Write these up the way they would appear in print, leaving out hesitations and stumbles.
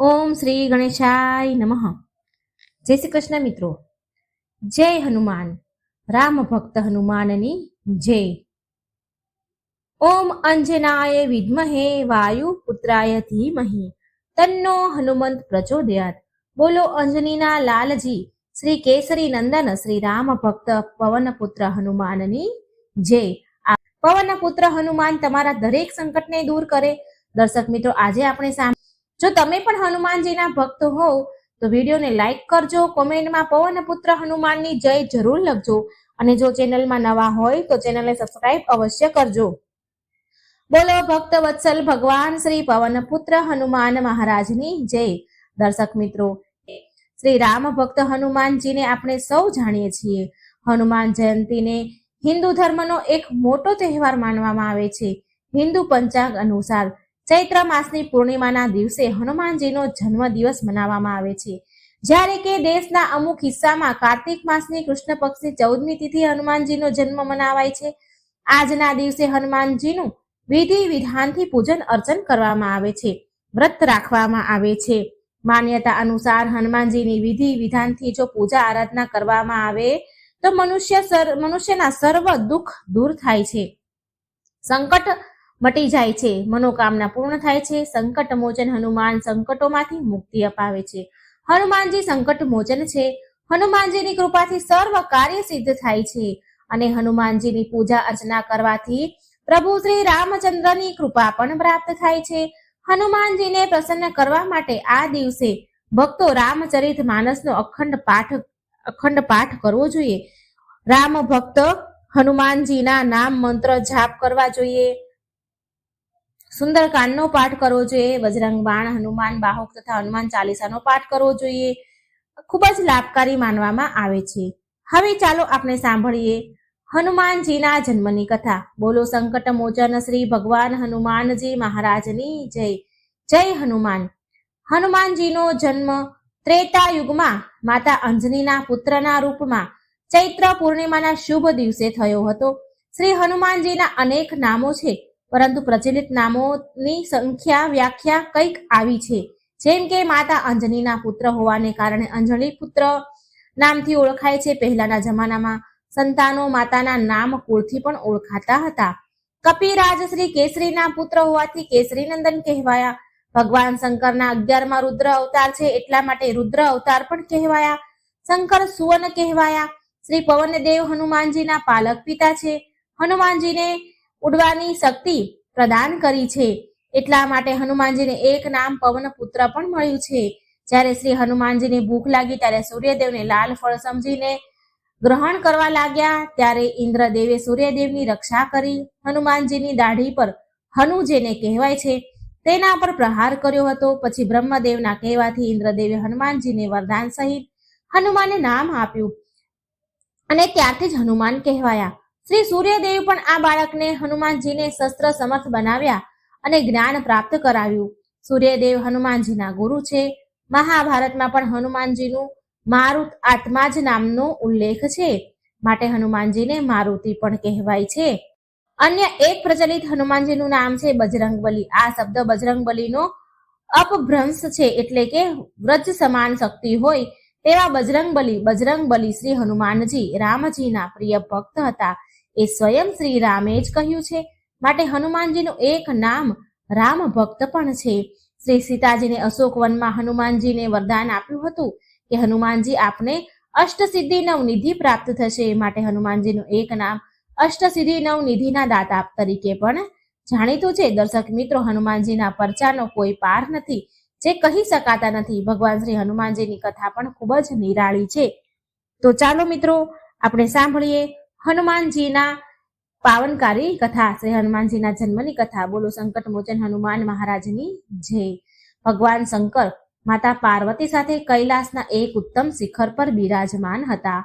ઓમ શ્રી ગણેશાય નમઃ. જય શ્રી કૃષ્ણ મિત્રો. જય હનુમાન. રામ ભક્ત હનુમાનની જય. ઓમ અંજનાય વિદ્મહે વાયુ પુત્રાય ધીમહિ તન્નો હનુમંત પ્રચોદયાત. બોલો અંજનીના લાલજી શ્રી કેસરી નંદન શ્રી રામ ભક્ત પવનપુત્ર હનુમાનની જય. પવનપુત્ર હનુમાન તમારા દરેક સંકટને દૂર કરે. દર્શક મિત્રો, આજે આપણે જો તમે પણ હનુમાનજીના ભક્ત હોવ તો વિડીયોને લાઈક કરજો, કોમેન્ટમાં પવનપુત્ર હનુમાનની જય જરૂર લખજો અને જો ચેનલમાં નવા હોય તો ચેનલને સબસ્ક્રાઇબ અવશ્ય કરજો. બોલો ભક્ત વત્સલ ભગવાન શ્રી પવનપુત્ર હનુમાન મહારાજની જય. દર્શક મિત્રો, શ્રી રામ ભક્ત હનુમાનજીને આપણે સૌ જાણીએ છીએ. હનુમાન જયંતીને હિન્દુ ધર્મનો એક મોટો તહેવાર માનવામાં આવે છે. હિન્દુ પંચાંગ અનુસાર ચૈત્ર માસની પૂર્ણિમાના દિવસે હનુમાનજીનો જન્મ દિવસ મનાવવામાં આવે છે. જ્યારે કે દેશના અમુક હિસ્સામાં કાર્તિક માસની કૃષ્ણ પક્ષની 14મી તિથિ હનુમાનજીનો જન્મ મનાવાય છે. આજના દિવસે હનુમાનજીનું વિધિ વિધાનથી પૂજન અર્ચન કરવામાં આવે છે, વ્રત રાખવામાં આવે છે. માન્યતા અનુસાર હનુમાનજીની વિધિ વિધાનથી જો પૂજા આરાધના કરવામાં આવે તો મનુષ્યના સર્વ દુઃખ દૂર થાય છે, સંકટ મટી જાય છે, મનોકામના પૂર્ણ થાય છે. સંકટ મોચન હનુમાન સંકટોમાંથી મુક્તિ અપાવે છે. હનુમાનજી સંકટ મોચન છે. હનુમાનજીની કૃપાથી સર્વ કાર્ય સિદ્ધ થાય છે અને હનુમાનજીની પૂજા અર્ચના કરવાથી પ્રભુ શ્રી રામચંદ્રની કૃપા પણ પ્રાપ્ત થાય છે. હનુમાનજીને પ્રસન્ન કરવા માટે આ દિવસે ભક્તો રામચરિત માનસનો અખંડ પાઠ કરવો જોઈએ. રામ ભક્ત હનુમાનજીના નામ મંત્ર જાપ કરવા જોઈએ. સુંદરકાંડનો પાઠ કરવો જોઈએ. બજરંગ બાણ, હનુમાન બાહુક તથા હનુમાન ચાલીસાનો પાઠ કરવો જોઈએ. ખૂબ જ લાભકારી માનવામાં આવે છે. હવે ચાલો આપણે સાંભળીએ હનુમાનજીના જન્મની કથા. બોલો સંકટ મોચન શ્રી ભગવાન હનુમાનજી મહારાજની જય. જય હનુમાન. હનુમાનજીનો જન્મ ત્રેતા યુગમાં માતા અંજનીના પુત્રના રૂપમાં ચૈત્ર પૂર્ણિમાના શુભ દિવસે થયો હતો. શ્રી હનુમાનજીના અનેક નામો છે, પરંતુ પ્રચલિત નામોની વ્યાખ્યા કંઈક આવી છે. જેમ કે માતા અંજનીના પુત્ર હોવાને કારણે અંજની પુત્ર નામથી ઓળખાય છે. પહેલાના જમાનામાં સંતાનો માતાના નામ કુળથી પણ ઓળખાતા હતા. કપિરાજ શ્રી કેસરીના પુત્ર હોવાથી કેસરી નંદન કહેવાયા. ભગવાન શંકરના 11મા રુદ્ર અવતાર છે, એટલા માટે રુદ્ર અવતાર પણ કહેવાયા. શંકર સુવન કહેવાયા. શ્રી પવનદેવ હનુમાનજીના પાલક પિતા છે. હનુમાનજીને ઉડવાની શક્તિ પ્રદાન કરી છે, એટલા માટે હનુમાનજીને એક નામ પવન પુત્ર પણ મળ્યું છે. જ્યારે શ્રી હનુમાનજીને ભૂખ લાગી ત્યારે સૂર્યદેવને લાલ ફળ સમજીને ગ્રહણ કરવા લાગ્યા. ત્યારે ઇન્દ્રદેવે સૂર્યદેવની રક્ષા કરી હનુમાનજીની દાઢી પર હનુ જેને કહેવાય છે તેના પર પ્રહાર કર્યો હતો. પછી બ્રહ્મદેવના કહેવાથી ઇન્દ્રદેવે હનુમાનજીને વરદાન સહિત હનુમાનને નામ આપ્યું અને ત્યારથી જ હનુમાન કહેવાયા. શ્રી સૂર્યદેવ પણ આ બાળકને હનુમાનજીને શસ્ત્ર સમર્થ બનાવ્યા અને જ્ઞાન પ્રાપ્ત કરાવ્યું. સૂર્યદેવ હનુમાનજીના ગુરુ છે. મહાભારતમાં પણ હનુમાનજીનું મારુત આત્મા જ નામનો ઉલ્લેખ છે, માટે હનુમાનજીને મારુતિ પણ કહેવાય છે. અન્ય એક પ્રચલિત હનુમાનજીનું નામ છે બજરંગબલી. આ શબ્દ બજરંગબલીનો અપભ્રંશ છે, એટલે કે વ્રજ સમાન શક્તિ હોય તેવા બજરંગબલી શ્રી હનુમાનજી રામજીના પ્રિય ભક્ત હતા. એ સ્વયં શ્રી રામે જ કહ્યું છે, માટે હનુમાનજીનું એક નામ રામ ભક્ત પણ છે. શ્રી સીતાજીને અશોકવનમાં હનુમાનજીને વરદાન આપ્યું હતું કે હનુમાનજી આપને અષ્ટસિદ્ધિ નવનિધિ પ્રાપ્ત થશે, માટે હનુમાનજીનું એક નામ અષ્ટસિદ્ધિ નવનિધિના દાતા તરીકે પણ જાણીતું છે. દર્શક મિત્રો, હનુમાનજીના પરચાનો કોઈ પાર નથી, જે કહી શકાતા નથી. ભગવાન શ્રી હનુમાનજીની કથા પણ ખૂબ જ નિરાળી છે. તો ચાલો મિત્રો, આપણે સાંભળીએ હનુમાનજીના પાવનકારી કથા, શ્રી હનુમાનજીના જન્મની કથા. બોલો સંકટ મોચન હનુમાન મહારાજની જય. ભગવાન શંકર માતા પાર્વતી સાથે કૈલાસના એક ઉત્તમ શિખર પર બિરાજમાન હતા.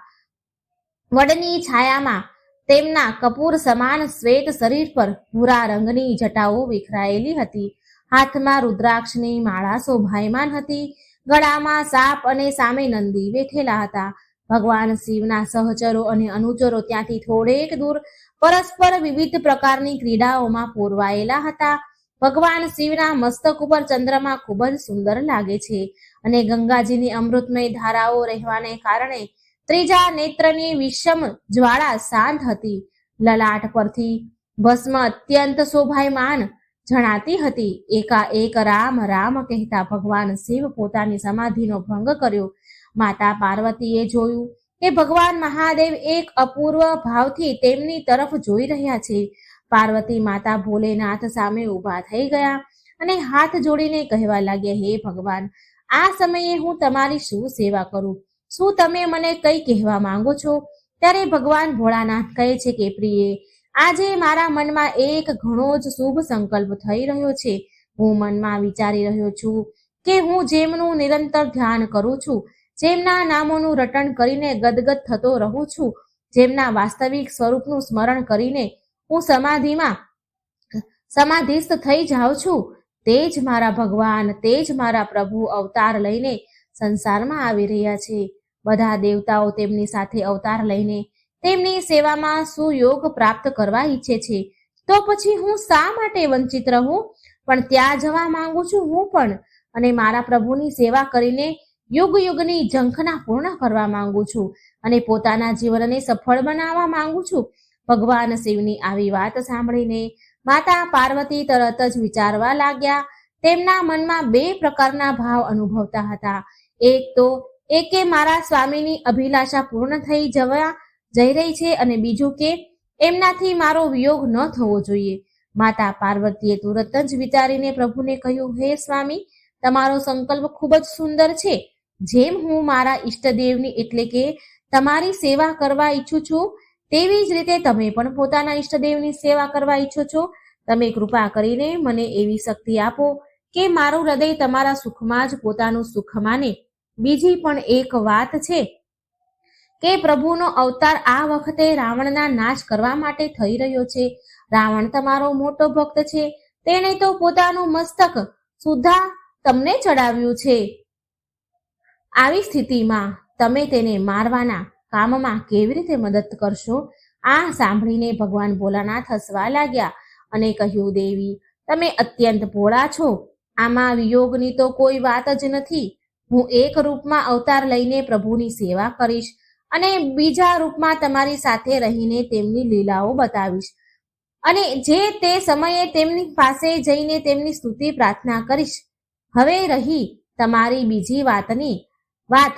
વડની છાયામાં તેમના કપૂર સમાન શ્વેત શરીર પર ભૂરા રંગની જટાઓ વિખરાયેલી હતી. હાથમાં રુદ્રાક્ષની માળા શોભાયમાન હતી. ગળામાં સાપ અને સામે નંદી બેઠેલા હતા. ભગવાન શિવના સહચરો અને અનુચરો ત્યાંથી થોડેક દૂર પરસ્પર વિવિધ પ્રકારની ક્રીડાઓમાં પોરવાયેલા હતા. ભગવાન શિવના મસ્તક ઉપર ચંદ્રમા ખૂબ જ સુંદર લાગે છે અને ગંગાજીની અમૃતમય ધારાઓ રહેવાને કારણે ત્રીજા નેત્રની વિષમ જ્વાળા શાંત હતી. લલાટ પરથી ભસ્મ અત્યંત શોભાયમાન જણાતી હતી. એકાએક રામ રામ કહેતા ભગવાન શિવ પોતાની સમાધિનો ભંગ કર્યો. માતા પાર્વતીએ જોયું કે ભગવાન મહાદેવ એક અપૂર્વ ભાવથી તેમની તરફ જોઈ રહ્યા છે. પાર્વતી માતા ભોલેનાથ સામે ઊભા થઈ ગયા અને હાથ જોડીને કહેવા લાગ્યા, હે ભગવાન, આ સમયે હું તમારી શું સેવા કરું? શું તમે મને કંઈ કહેવા માંગો છો? ત્યારે ભગવાન ભોળાનાથ કહે છે કે પ્રિયે, આજે મારા મનમાં એક ઘણો જ શુભ સંકલ્પ થઈ રહ્યો છે. હું મનમાં વિચારી રહ્યો છું કે હું જેમનું નિરંતર ધ્યાન કરું છું, જેમના નામોનું રટણ કરીને ગદગદ થતો રહું છું, જેમના વાસ્તવિક સ્વરૂપનું સ્મરણ કરીને હું સમાધિસ્થ થઈ જાઉં છું, તે જ મારા ભગવાન, તે જ મારા પ્રભુ અવતાર લઈને સંસારમાં આવી રહ્યા છે. બધા દેવતાઓ તેમની સાથે અવતાર લઈને તેમની સેવામાં સુયોગ પ્રાપ્ત કરવા ઈચ્છે છે. તો પછી હું શા માટે વંચિત રહું? પણ ત્યાં જવા માંગુ છું હું પણ, અને મારા પ્રભુની સેવા કરીને યુગ યુગની ઝંખના પૂર્ણ કરવા માંગુ છું અને પોતાના જીવનને સફળ બનાવવા માંગુ છું. ભગવાન શિવની આવી વાત સાંભળીને માતા પાર્વતી તરત જ વિચારવા લાગ્યા. તેમના મનમાં બે પ્રકારના ભાવ અનુભવતા હતા. એક તો કે મારા સ્વામીની અભિલાષા પૂર્ણ થઈ જઈ રહી છે, અને બીજું કે એમનાથી મારો વિયોગ ન થવો જોઈએ. માતા પાર્વતીએ તુરત જ વિચારીને પ્રભુને કહ્યું, હે સ્વામી, તમારો સંકલ્પ ખૂબ જ સુંદર છે. જેમ હું મારા ઈષ્ટદેવની એટલે કે તમારી સેવા કરવા ઈચ્છું છું, તેવી જ રીતે તમે પણ પોતાના ઈષ્ટદેવની સેવા કરવા ઈચ્છો છો. તમે કૃપા કરીને મને એવી શક્તિ આપો કે મારું હૃદય તમારા સુખમાં જ પોતાનું સુખ માને. બીજી પણ એક વાત છે કે પ્રભુનો અવતાર આ વખતે રાવણના નાશ કરવા માટે થઈ રહ્યો છે. રાવણ તમારો મોટો ભક્ત છે. તેણે તો પોતાનું મસ્તક સુદ્ધા તમને ચડાવ્યું છે. આવી સ્થિતિમાં તમે તેને મારવાના કામમાં કેવી રીતે મદદ કરશો? આ સાંભળીને ભગવાન ભોલાનાથ હસવા લાગ્યા અને કહ્યું, દેવી, તમે અત્યંત ભોળા છો. આમાં વિયોગની તો કોઈ વાત જ નથી. હું એક રૂપમાં અવતાર લઈને પ્રભુની સેવા કરીશ અને બીજા રૂપમાં તમારી સાથે રહીને તેમની લીલાઓ બતાવીશ, અને જે તે સમયે તેમની પાસે જઈને તેમની સ્તુતિ પ્રાર્થના કરીશ. હવે રહી તમારી બીજી વાત,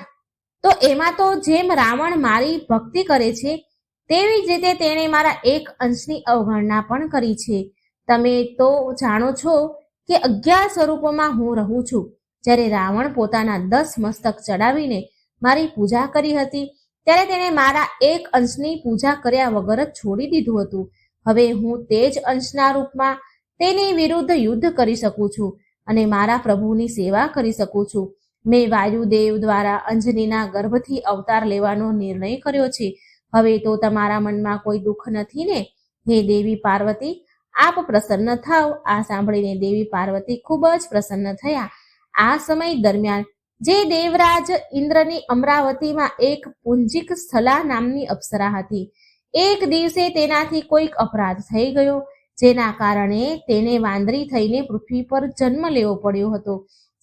તો એમાં તો જેમ રાવણ મારી ભક્તિ કરે છે, તેવી જ રીતે તેણે મારા એક અંશની અવગણના પણ કરી છે. તમે તો જાણો છો કે 11 સ્વરૂપોમાં હું રહું છું. જ્યારે રાવણ પોતાના 10 મસ્તક ચડાવીને મારી પૂજા કરી હતી, ત્યારે તેણે મારા એક અંશની પૂજા કર્યા વગર જ છોડી દીધું હતું. હવે હું તે જ અંશના રૂપમાં તેની વિરુદ્ધ યુદ્ધ કરી શકું છું અને મારા પ્રભુની સેવા કરી શકું છું. મેં વાયુદેવ દ્વારા અંજનીના ગર્ભથી અવતાર લેવાનો નિર્ણય કર્યો છે. હવે તો તમારા મનમાં કોઈ દુઃખ નથી ને? હે દેવી પાર્વતી, આપ પ્રસન્ન થાવ. આ સાંભળીને દેવી પાર્વતી ખૂબ જ પ્રસન્ન થયા. આ સમય દરમિયાન જે દેવરાજ ઇન્દ્રની અમરાવતીમાં એક પુંજિક સ્થલા નામની અપ્સરા હતી. એક દિવસે તેનાથી કોઈક અપરાધ થઈ ગયો, જેના કારણે તેને વાંદરી થઈને પૃથ્વી પર જન્મ લેવો પડ્યો હતો.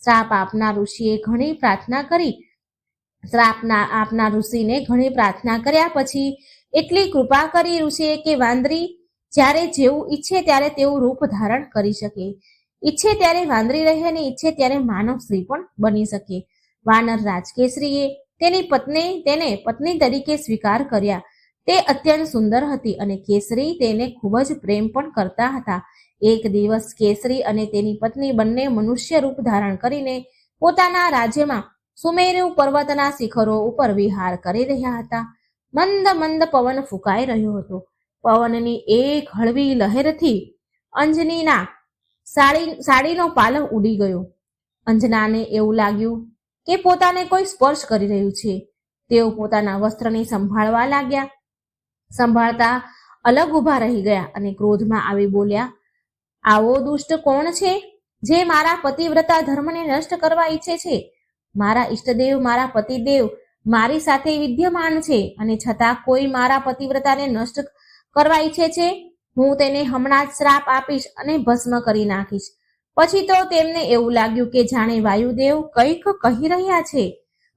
શ્રાપ આપનાર ઋષિને ઘણી પ્રાર્થના કર્યા પછી એટલી કૃપા કરી ઋષિએ કે વાંદરી જ્યારે જેવું ઈચ્છે ત્યારે તેવું રૂપ ધારણ કરી શકે, ઈચ્છે ત્યારે વાંદરી રહે અને ઈચ્છે ત્યારે માનવ સ્ત્રી પણ બની શકે. વાનર રાજ કેસરીએ તેને પત્ની તરીકે સ્વીકાર કર્યા. તે અત્યંત સુંદર હતી અને કેસરી તેને ખૂબ જ પ્રેમ પણ કરતા હતા. એક દિવસ કેસરી અને તેની પત્ની બંને મનુષ્ય રૂપ ધારણ કરીને પોતાના રાજ્યમાં સુમેરુ પર્વતના શિખરો ઉપર વિહાર કરી રહ્યા હતા. મંદ મંદ પવન ફૂંકાઈ રહ્યો હતો. પવનની એક હળવી લહેરથી અંજનીના સાડીનો પાલવ ઉડી ગયો. અંજનાને એવું લાગ્યું કે પોતાને કોઈ સ્પર્શ કરી રહ્યું છે. તેઓ પોતાના વસ્ત્રને સંભાળતા અલગ ઊભા રહી ગયા અને ક્રોધમાં આવી બોલ્યા, આવો દુષ્ટ કોણ છે જે મારા પતિવ્રતા ધર્મને નષ્ટ કરવા ઈચ્છે છે? મારા ઈષ્ટદેવ, મારા પતિદેવ મારી સાથે વિદ્યમાન છે અને છતાં કોઈ મારા પતિવ્રતાને નષ્ટ કરવા ઈચ્છે છે. હું તેને હમણાં જ શ્રાપ આપીશ અને ભસ્મ કરી નાખીશ. પછી તો તેમને એવું લાગ્યું કે જાણે વાયુદેવ કંઈક કહી રહ્યા છે.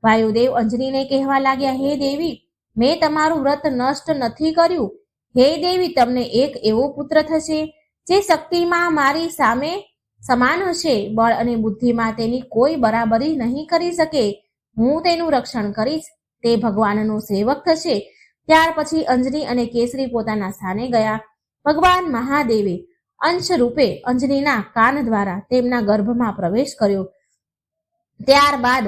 વાયુદેવ અંજનીને કહેવા લાગ્યા, હે દેવી, મેં તમારું વ્રત નષ્ટ નથી કર્યું. હે દેવી, તમને એક એવો પુત્ર થશે જે શક્તિમાં મારી સામે સમાન હશે. બળ અને બુદ્ધિમાં તેની કોઈ બરાબરી નહીં કરી શકે. હું તેનું રક્ષણ કરીશ. તે ભગવાનનો સેવક થશે. ત્યાર પછી અંજની અને કેસરી પોતાના સ્થાને ગયા. ભગવાન મહાદેવે અંશ રૂપે અંજનીના કાન દ્વારા તેમના ગર્ભમાં પ્રવેશ કર્યો. ત્યારબાદ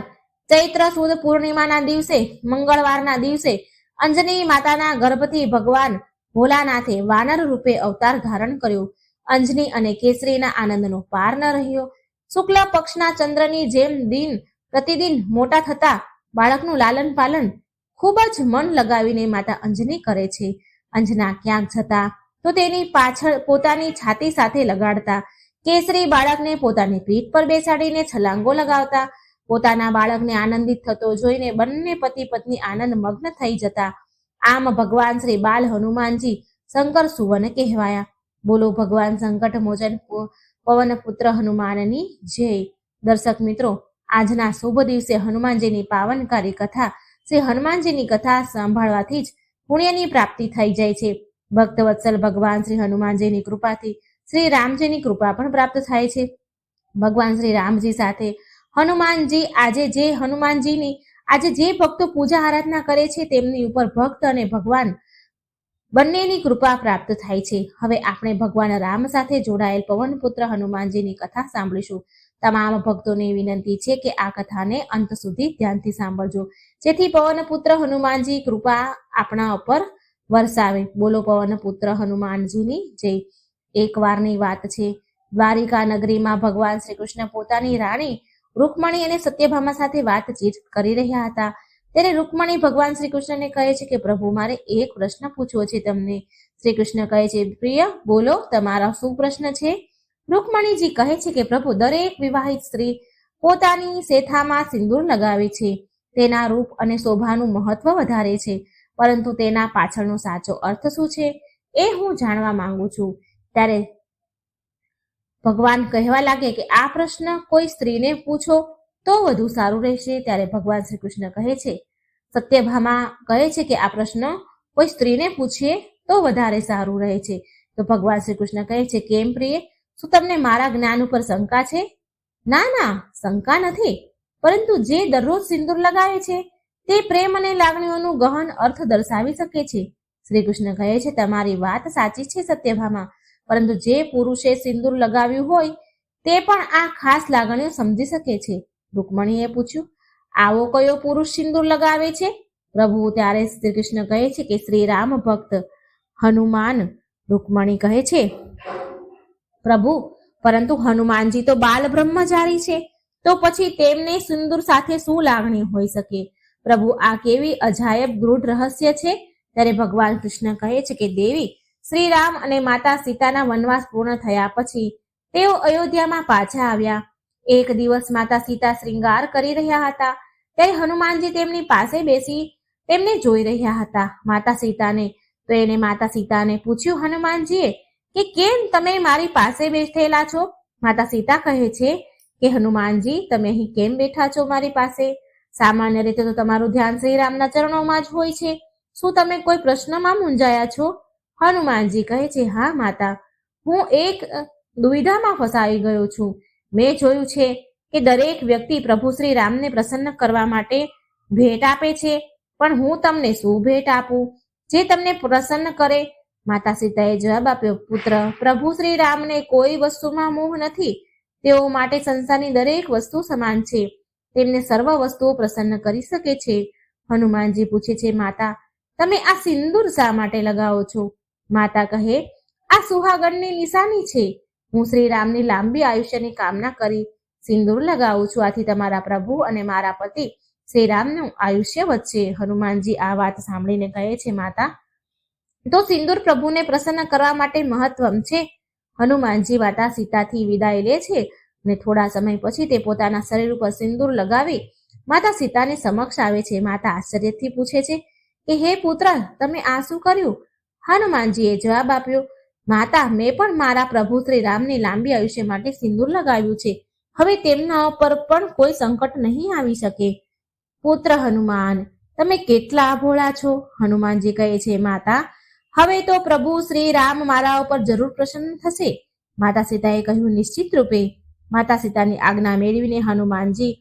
ચૈત્ર સુદ પૂર્ણિમાના દિવસે, મંગળવારના દિવસે અંજની માતાના ગર્ભથી ભગવાન ભોલાનાથે વાનર રૂપે અવતાર ધારણ કર્યો. અંજની અને કેસરીના આનંદનો પાર ન રહ્યો. શુક્લ પક્ષના ચંદ્રની જેમ દિન પ્રતિદિન મોટા થતા બાળકનું લાલન પાલન ખૂબ જ મન લગાવીને માતા અંજની કરે છે. અંજના ક્યાંક જતા તો તેની પાછળ પોતાની છાતી સાથે લગાડતા. કેસરી બાળકને પોતાની પીઠ પર બેસાડીને છલાંગો લગાવતા. પોતાના બાળકને આનંદિત થતો જોઈને બંને પતિ પત્ની આનંદ મગ્ન થઈ જતા. આમ ભગવાન શ્રી બાલ હનુમાનજી શંકર સુવન કહેવાયા. બોલો ભગવાન સંકટ મોચન પવન પુત્ર હનુમાનની જય. દર્શક મિત્રો, આજના શુભ દિવસે હનુમાનજીની પાવનકારી કથા, શ્રી હનુમાનજીની કથા સાંભળવાથી જ પુણ્યની પ્રાપ્તિ થઈ જાય છે. ભક્તવત્સલ ભગવાન શ્રી હનુમાનજીની કૃપાથી શ્રી રામજીની કૃપા પણ પ્રાપ્ત થાય છે. ભગવાન શ્રી રામજી સાથે હનુમાનજી આજે જે ભક્તો પૂજા આરાધના કરે છે તેમની ઉપર ભક્ત અને ભગવાન બંનેની કૃપા પ્રાપ્ત થાય છે. હવે આપણે ભગવાન રામ સાથે જોડાયેલ પવનપુત્ર હનુમાનજીની કથા સાંભળીશું. તમામ ભક્તોને વિનંતી છે કે આ કથાને અંત સુધી ધ્યાનથી સાંભળજો, જેથી પવનપુત્ર હનુમાનજી કૃપા આપણા ઉપર વરસાવે. બોલો પવનપુત્ર હનુમાનજીની જય. એક વારની વાત છે. દ્વારિકા નગરીમાં ભગવાન શ્રી કૃષ્ણ પોતાની રાણી રૂકમણી અને સત્યભામા સાથે વાતચીત કરી રહ્યા હતા. ત્યારે રૂકમણી ભગવાન શ્રી કૃષ્ણને કહે છે કે પ્રભુ, મારે એક પ્રશ્ન પૂછવો છે તમને. શ્રી કૃષ્ણ કહે છે, પ્રિય, બોલો, તમારો શું પ્રશ્ન છે? રૂકમણીજી કહે છે કે પ્રભુ, દરેક વિવાહિત સ્ત્રી પોતાની શેથામાં સિંદૂર લગાવે છે. તેના રૂપ અને શોભાનું મહત્વ વધારે છે, પરંતુ તેના પાછળનો સાચો અર્થ શું છે એ હું જાણવા માંગુ છું. ત્યારે ભગવાન કહેવા લાગે કે આ પ્રશ્ન કોઈ સ્ત્રીને પૂછો તો વધુ સારું રહેશે. ત્યારે ભગવાન શ્રી કૃષ્ણ કહે છે, સત્યભામા કહે છે કે આ પ્રશ્ન કોઈ સ્ત્રીને પૂછીએ તો વધારે સારું રહે છે. તો ભગવાન શ્રી કૃષ્ણ કહે છે, કેમ પ્રિય, શું તમને મારા જ્ઞાન ઉપર શંકા છે? ના ના, શંકા નથી, પરંતુ જે દરરોજ સિંદૂર લગાવે છે તે પ્રેમ અને લાગણીઓનું ગહન અર્થ દર્શાવી શકે છે. શ્રી કૃષ્ણ કહે છે, તમારી વાત સાચી છે સત્યભામા, પરંતુ જે પુરુષે સિંદૂર લગાવ્યું હોય તે પણ આ ખાસ લાગણીઓ સમજી શકે છે. રૂકમણીએ પૂછ્યું, આવો કયો પુરુષ સિંદૂર લગાવે છે પ્રભુ? ત્યારે શ્રી કૃષ્ણ કહે છે કે શ્રી રામ ભક્ત હનુમાન. રૂકમણી કહે છે, પ્રભુ, પરંતુ હનુમાનજી તો બાલ બ્રહ્મચારી છે, તો પછી તેમને સિંદૂર સાથે શું લાગણી હોઈ શકે? પ્રભુ, આ કેવી અજાયબ ગૂઢ રહસ્ય છે. ત્યારે ભગવાન કૃષ્ણ કહે છે કે દેવી, શ્રી રામ અને માતા સીતાના વનવાસ પૂર્ણ થયા પછી તેઓ અયોધ્યામાં પાછા આવ્યા. એક દિવસ માતા સીતા શ્રૃંગાર કરી રહ્યા હતા, ત્યારે હનુમાનજી તેમની પાસે બેસી તેમને જોઈ રહ્યા હતા. માતા સીતાને પૂછ્યું હનુમાનજીએ કે કેમ તમે મારી પાસે બેઠેલા છો? માતા સીતા કહે છે કે હનુમાનજી, તમે અહીં કેમ બેઠા છો મારી પાસે? સામાન્ય રીતે તો તમારું ધ્યાન શ્રી રામના ચરણોમાં જ હોય છે. શું તમે કોઈ પ્રશ્નમાં મૂંઝાયા છો? હનુમાનજી કહે છે, હા માતા, હું એક દુવિધામાં ફસાઈ ગયો છું. મેં જોયું છે કે દરેક વ્યક્તિ પ્રભુ શ્રી રામને પ્રસન્ન કરવા માટે ભેટ આપે છે, પણ હું તમને શું ભેટ આપું જે તમને પ્રસન્ન કરે? માતા સીતાએ જવાબ આપ્યો, પુત્ર, પ્રભુ શ્રી રામને કોઈ વસ્તુમાં મોહ નથી. તેઓ માટે સંસારની દરેક વસ્તુ સમાન છે. તેમને સર્વ વસ્તુઓ પ્રસન્ન કરી શકે છે. હનુમાનજી પૂછે છે, માતા, તમે આ સિંદૂર શા માટે લગાવો છો? માતા કહે, આ સુહાગણની નિશાની છે. હું શ્રી રામની લાંબી આયુષ્યની કામના કરી સિંદૂર લગાવું છું. આથી તમારા પ્રભુ અને મારા પતિ શ્રી રામનું આયુષ્ય વધશે. હનુમાનજી આ વાત સાંભળીને કહે છે, માતા, તો સિંદૂર પ્રભુને પ્રસન્ન કરવા માટે મહત્વમ છે. હનુમાનજી માતા સીતાથી વિદાય લે છે અને થોડા સમય પછી તે પોતાના શરીર ઉપર સિંદૂર લગાવી માતા સીતાની સમક્ષ આવે છે. માતા આશ્ચર્યથી પૂછે છે કે હે પુત્ર, તમે આ શું કર્યું? હનુમાનજીએ જવાબ આપ્યો, માતા, મેં પણ મારા પ્રભુ શ્રી રામની લાંબી આયુષ્ય માટે સિંદૂર લગાવ્યું છે. હવે તેમના પર પણ કોઈ સંકટ નહીં આવી શકે. પુત્ર હનુમાન, તમે કેટલા ભોળા છો. હનુમાનજી કહે છે, માતા, હવે તો પ્રભુ શ્રી રામ મારા ઉપર જરૂર પ્રસન્ન થશે. માતા સીતાએ કહ્યું, નિશ્ચિત રૂપે. માતા સીતાની આજ્ઞા મેળવીને હનુમાનજી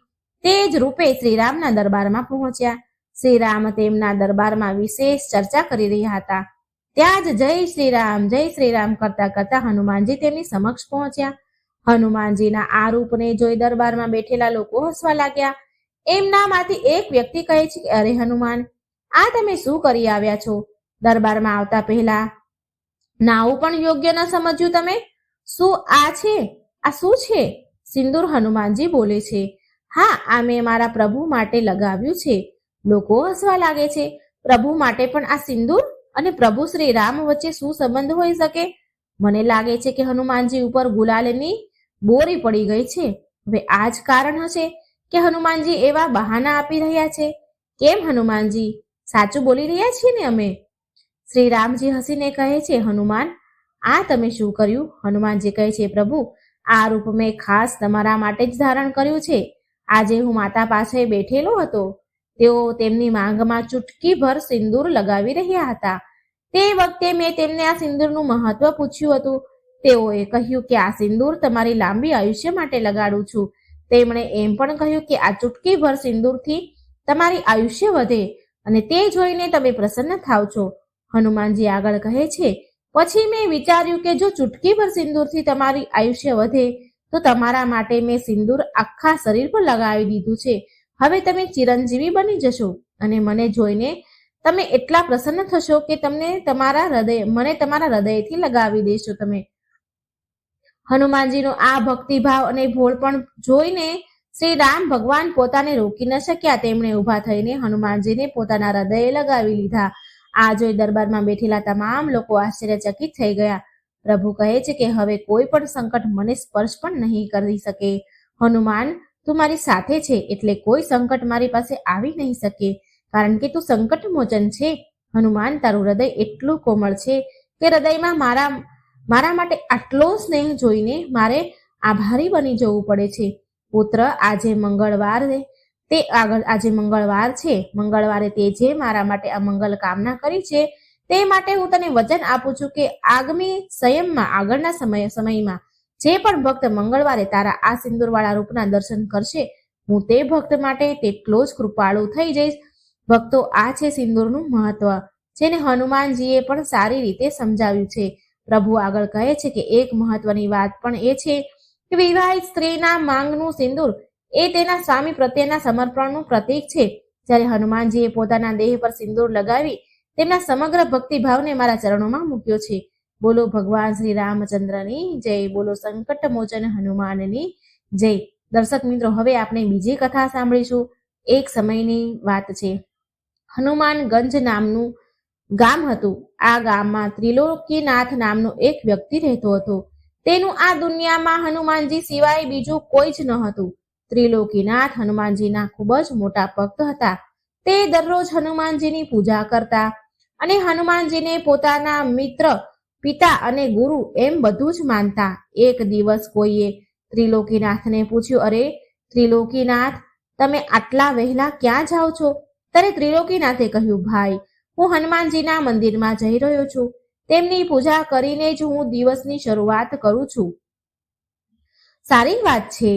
તે જ રૂપે શ્રીરામના દરબારમાં પહોંચ્યા. શ્રીરામ તેમના દરબારમાં વિશેષ ચર્ચા કરી રહ્યા હતા. ત્યાં જ જય શ્રી રામ કરતા કરતા હનુમાનજી તેમની સમક્ષ પહોંચ્યા. હનુમાનજીના આ રૂપને જોઈ દરબારમાં બેઠેલા લોકો હસવા લાગ્યા. એમનામાંથી એક વ્યક્તિ કહે છે કે, અરે હનુમાન, આ તમે શું કરી આવ્યા છો? દરબારમાં આવતા પહેલા નાવું પણ યોગ્ય ન સમજ્યું તમે? શું આ છે? આ શું છે? સિંદૂર. હનુમાનજી બોલે છે, હા, આ મેં મારા પ્રભુ માટે લગાવ્યું છે. લોકો હસવા લાગે છે. પ્રભુ માટે પણ આ સિંદૂર? અને પ્રભુ શ્રી રામ વચ્ચે શું સંબંધ હોઈ શકે? મને લાગે છે કે હનુમાનજી ઉપર ગુલાલની બોરી પડી ગઈ છે. હવે આ જ કારણ હશે કે હનુમાનજી એવા બહાના આપી રહ્યા છે. કેમ હનુમાનજી, સાચું બોલી રહ્યા છીએ ને અમે? શ્રી રામજી હસીને કહે છે, હનુમાન, આ તમે શું કર્યું? હનુમાનજી કહે છે, પ્રભુ, આ રૂપ મેં ખાસ તમારા માટે જ ધારણ કર્યું છે. આજે હું માતા પાસે બેઠેલો હતો. તેઓ તેમની માંગમાં ચૂટકીભર સિંદૂર લગાવી રહ્યા હતા. તે વખતે મેં તેમને આ સિંદૂરનું મહત્વ પૂછ્યું હતું. તેઓએ કહ્યું કે આ સિંદૂર તમારી લાંબી આયુષ્ય માટે લગાડું છું. તેમણે એમ પણ કહ્યું કે આ ચૂટકીભર સિંદૂરથી તમારી આયુષ્ય વધે અને તે જોઈને તમે પ્રસન્ન થાવ છો. હનુમાનજી આગળ કહે છે, પછી મેં વિચાર્યું કે જો ચૂટકીભર સિંદૂરથી તમારી આયુષ્ય વધે તો તમારા માટે મેં સિંદૂર આખા શરીર પર લગાવી દીધું છે. હવે તમે ચિરંજીવી બની જશો અને મને જોઈને તમે એટલા પ્રસન્ન થશો કે મને તમારા હૃદયથી લગાવી દેશો તમે. હનુમાનજીનો આ ભક્તિભાવ અને ભોળપણ જોઈને શ્રી રામ ભગવાન પોતાને રોકી ન શક્યા. તેમણે ઊભા થઈને હનુમાનજીને પોતાના હૃદયે લગાવી લીધા. આ જોઈ દરબારમાં બેઠેલા તમામ લોકો આશ્ચર્યચકિત થઈ ગયા. પ્રભુ કહે છે કે હવે કોઈ પણ સંકટ મને સ્પર્શ પણ નહીં કરી શકે. હનુમાન, તું મારી સાથે છે એટલે કોઈ સંકટ મારી પાસે આવી નહીં શકે, કારણ કે તું સંકટ મોચન છે. હનુમાન, તારું હૃદય એટલું કોમળ છે કે હૃદયમાં મારા માટે આટલો સ્નેહ જોઈને મારે આભારી બની જવું પડે છે. પુત્ર, આજે મંગળવાર છે. મંગળવારે તે જે મારા માટે આ મંગલ કામના કરી છે તે માટે હું તને વચન આપું છું કે આગળના સમયમાં જે પણ ભક્ત મંગળવારે તારા આ સિંદૂરવાળા રૂપના દર્શન કરશે, હું તે ભક્ત માટે તેટલો જ કૃપાળુ થઈ જઈશ. ભક્તો, આ છે સિંદૂરનું મહત્વ, જેને હનુમાનજીએ પણ સારી રીતે સમજાવ્યું છે. પ્રભુ આગળ કહે છે કે એક મહત્વની વાત પણ એ છે કે વિવાહિત સ્ત્રીના માંગનું સિંદૂર એ તેના સ્વામી પ્રત્યેના સમર્પણનું પ્રતીક છે. જ્યારે હનુમાનજીએ પોતાના દેહ પર સિંદૂર લગાવી તેમના સમગ્ર ભક્તિભાવને મારા ચરણોમાં મૂક્યો છે. બોલો ભગવાન શ્રી રામચંદ્રની જય. બોલો સંકટ મોચન હનુમાનની જય. દર્શક મિત્રો, હવે આપણે બીજી કથા સાંભળીશું. એક સમયની વાત છે. હનુમાનગંજ નામનું ગામ હતું. આ ગામમાં ત્રિલોકીનાથ નામનો એક વ્યક્તિ રહેતો હતો. તેનું આ દુનિયામાં હનુમાનજી સિવાય બીજું કોઈ જ ન હતું. ત્રિલોકીનાથ હનુમાનજીના ખૂબ જ મોટા ભક્ત હતા. તે દરરોજ હનુમાનજીની પૂજા કરતા અને હનુમાનજીને પોતાના મિત્ર, પિતા અને ગુરુ એમ બધું જ માનતા. એક દિવસ કોઈએ ત્રિલોકીનાથને પૂછ્યું, અરે ત્રિલોકીનાથ, તમે આટલા વહેલા ક્યાં જાઓ છો? ત્યારે ત્રિલોકીનાથે કહ્યું, ભાઈ, હું હનુમાનજીના મંદિરમાં જઈ રહ્યો છું. તેમની પૂજા કરીને જ હું દિવસની શરૂઆત કરું છું. સારી વાત છે,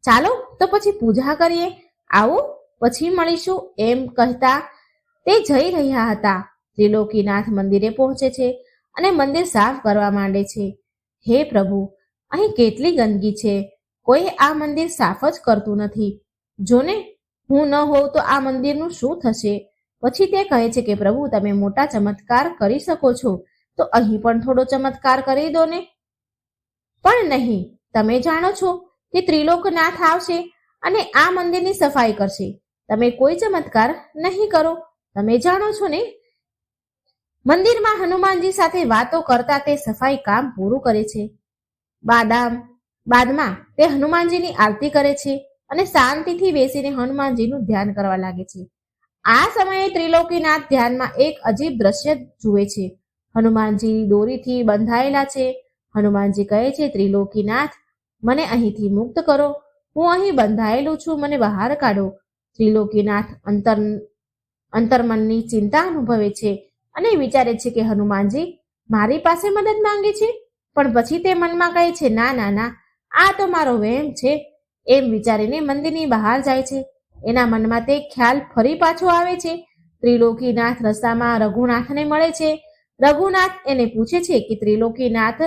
ચાલો તો પછી પૂજા કરીએ. આવો, પછી મળીશું. એમ કહેતા તે જઈ રહ્યા હતા. ત્રિલોકીનાથ મંદિરે પહોંચે છે અને મંદિર સાફ કરવા માંડે છે. હે પ્રભુ, અહીં કેટલી ગંદકી છે. કોઈ આ મંદિર સાફ જ કરતું નથી. જોને, હું ન હોઉં તો આ મંદિરનું શું થશે? પછી તે કહે છે કે પ્રભુ, તમે મોટા ચમત્કાર કરી શકો છો તો અહીં પણ થોડો ચમત્કાર કરી દો ને. પણ નહીં, તમે જાણો છો કે ત્રિલોકનાથ આવશે અને આ મંદિરની સફાઈ કરશે. તમે કોઈ ચમત્કાર નહીં કરો, તમે જાણો છો ને. મંદિરમાં હનુમાનજી સાથે વાતો કરતા તે સફાઈ કામ પૂરું કરે છે. બાદમાં તે હનુમાનજીની આરતી કરે છે અને શાંતિથી બેસીને હનુમાનજીનું ધ્યાન કરવા લાગે છે. આ સમયે ત્રિલોકીનાથ ધ્યાનમાં એક અજીબ દ્રશ્ય જુએ છે. હનુમાનજી દોરીથી બંધાયેલા છે. હનુમાનજી કહે છે, ત્રિલોકીનાથ, મને અહીંથી મુક્ત કરો. હું અહીં બંધાયેલું છું, મને બહાર કાઢો. ત્રિલોકીનાથ અંતર્મનની ચિંતા અનુભવે છે અને વિચારે છે કે હનુમાનજી મારી પાસે મદદ માંગે છે, પણ પછી તે મનમાં કહે છે, ના ના ના, આ તો મારો વહેમ છે. એમ વિચારીને મંદિરની બહાર જાય છે. એના મનમાં તે ખ્યાલ ફરી પાછો આવે છે. ત્રિલોકીનાથ રસ્તામાં રઘુનાથને મળે છે. રઘુનાથ એને પૂછે છે કે ત્રિલોકીનાથ,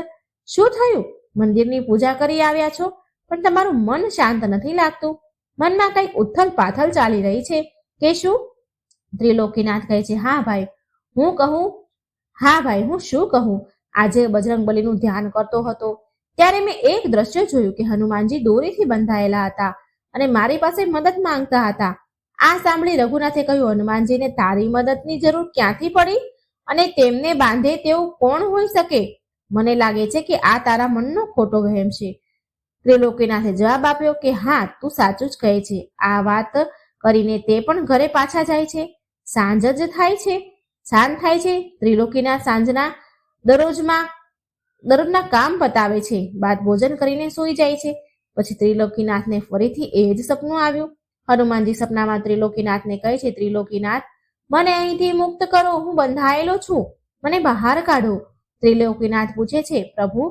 શું થયું? મંદિરની પૂજા કરી આવ્યા છો, પણ તમારું મન શાંત નથી લાગતું. મનમાં કંઈક ઉથલ પાથલ ચાલી રહી છે કે શું? ત્રિલોકીનાથ કહે છે, હા ભાઈ હું શું કહું? આજે બજરંગબલીનું ધ્યાન કરતો હતો ત્યારે મેં એક દ્રશ્ય જોયું કે હનુમાનજી દોરીથી બંધાયેલા હતા અને મારી પાસે મદદ માંગતા હતા. આ સાંભળી રઘુનાથે કહ્યું, હનુમાનજીને તારી મદદની જરૂર ક્યાંથી પડી અને તેમને બાંધે તેવું કોણ હોઈ શકે? મને લાગે છે કે આ તારા મનનો ખોટો વહેમ છે. ત્રિલોકીનાથે જવાબ આપ્યો કે હા, તું સાચું જ કહે છે. આ વાત કરીને તે પણ ઘરે પાછા જાય છે. સાંજ થાય છે. ત્રિલોકીનાથ સાંજના દરરોજના કામ પતાવે છે, બાદ ભોજન કરીને સૂઈ જાય છે. પછી ત્રિલોકીનાથને ફરીથી એ જ સપનું આવ્યું. હનુમાનજી સપનામાં ત્રિલોકીનાથને કહે છે, ત્રિલોકીનાથ, મને અહીંથી મુક્ત કરો, હું બંધાયેલો છું, મને બહાર કાઢો. ત્રિલોકીનાથ પૂછે છે, પ્રભુ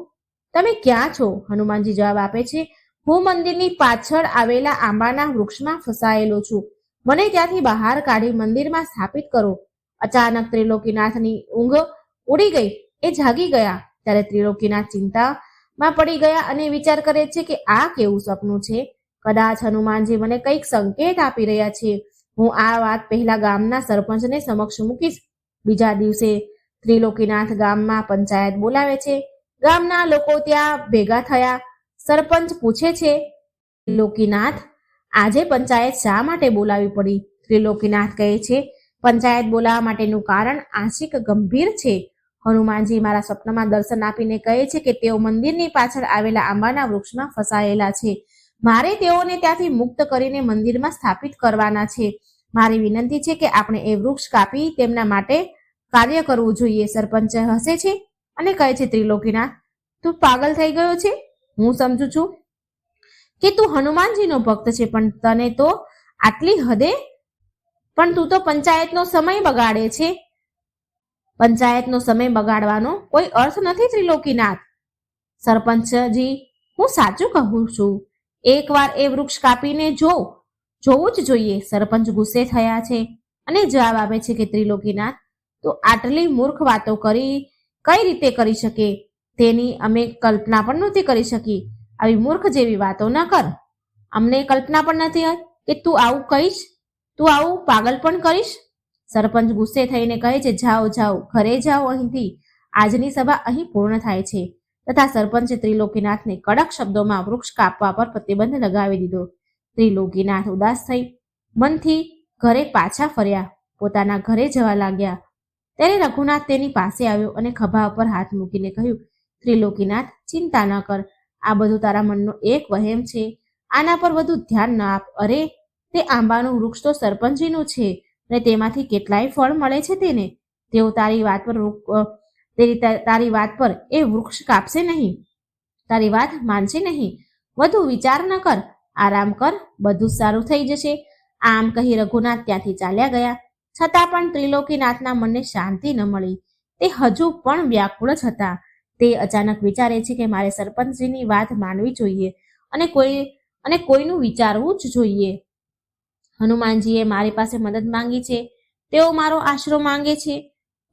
તમે ક્યાં છો? હનુમાનજી જવાબ આપે છે, હું મંદિરની પાછળ આવેલા આંબાના વૃક્ષમાં ફસાયેલો છું, મને ત્યાંથી બહાર કાઢી મંદિરમાં સ્થાપિત કરો. અચાનક ત્રિલોકીનાથની ઊંઘ ઉડી ગઈ. એ જાગી ગયા ત્યારે ત્રિલોકીનાથ ચિંતામાં પડી ગયા અને વિચાર કરે છે કે આ કેવું સપનું છે? કદાચ હનુમાનજી મને કંઈક સંકેત આપી રહ્યા છે. હું આ વાત પહેલા ગામના સરપંચને સમક્ષ મૂકીશ. બીજા દિવસે ત્રિલોકીનાથ ગામમાં પંચાયત બોલાવે છે. ગામના લોકો ત્યાં ભેગા થયા. સરપંચ પૂછે છે, ત્રિલોકીનાથ, આજે પંચાયત શા માટે બોલાવી પડી? ત્રિલોકીનાથ કહે છે, પંચાયત બોલાવવા માટેનું કારણ આંશિક ગંભીર છે. હનુમાનજી મારા સ્વપ્નમાં દર્શન આપીને કહે છે કે તેઓ મંદિરની પાછળ આવેલા આંબાના વૃક્ષમાં ફસાયેલા છે. મારે તેઓને ત્યાંથી મુક્ત કરીને મંદિરમાં સ્થાપિત કરવાના છે. મારી વિનંતી છે કે આપણે એ વૃક્ષ કાપી તેમના માટે કાર્ય કરવું જોઈએ. સરપંચ હસે છે અને કહે છે, ત્રિલોકીનાથ, તું પાગલ થઈ ગયો છે. હું સમજુ છું કે તું હનુમાનજીનો ભક્ત છે, પણ તું તો પંચાયતનો સમય બગાડે છે. પંચાયતનો સમય બગાડવાનો કોઈ અર્થ નથી. ત્રિલોકીનાથ, સરપંચજી, હું સાચું કહું છું. એકવાર એ વૃક્ષ કાપીને જોવું જ જોઈએ. સરપંચ ગુસ્સે થયા છે અને જવાબ આપે છે કે ત્રિલોકીનાથ, તો આટલી મૂર્ખ વાતો કઈ રીતે કરી શકે? તેની અમે કલ્પના પણ નહોતી કરી શકી. આવી મૂર્ખ જેવી વાતો ન કર. અમને કલ્પના પણ નથી કે તું આવું કહીશ, તું આવું પાગલ પણ કરીશ. સરપંચ ગુસ્સે થઈને કહે છે, જાઓ ઘરે જાઓ અહીંથી. આજની સભા અહીં પૂર્ણ થાય છે. તથા સરપંચે ત્રિલોકીનાથને કડક શબ્દોમાં વૃક્ષ કાપવા પર પ્રતિબંધ લગાવી દીધો. ત્રિલોકીનાથ ઉદાસ થઈ મનથી ઘરે પાછા ફર્યા. પોતાના ઘરે જવા લાગ્યા ત્યારે રઘુનાથ તેની પાસે આવ્યો અને ખભા ઉપર હાથ મૂકીને કહ્યું, ત્રિલોકીનાથ, ચિંતા ન કર. આ બધું તારા મનનો એક વહેમ છે. આના પર વધુ ધ્યાન ન આપ. અરે, તે આંબાનું વૃક્ષ તો સરપંચજીનું છે અને તેમાંથી કેટલાય ફળ મળે છે તેને. તેઓ તારી વાત પર એ વૃક્ષ કાપશે નહીં, તારી વાત માનશે નહીં. વધુ વિચાર ન કર, આરામ કર, બધું સારું થઈ જશે. આમ કહી રઘુનાથ ત્યાંથી ચાલ્યા ગયા. છતાં પણ ત્રિલોકીનાથના મનને શાંતિ ન મળી. તે હજુ પણ વ્યાકુળ જ હતા. તે અચાનક વિચારે છે કે મારે સરપંચજીની વાત માનવી જોઈએ અને કોઈનું વિચારવું જ જોઈએ. હનુમાનજીએ મારી પાસે મદદ માંગી છે, તેઓ મારો આશરો માંગે છે.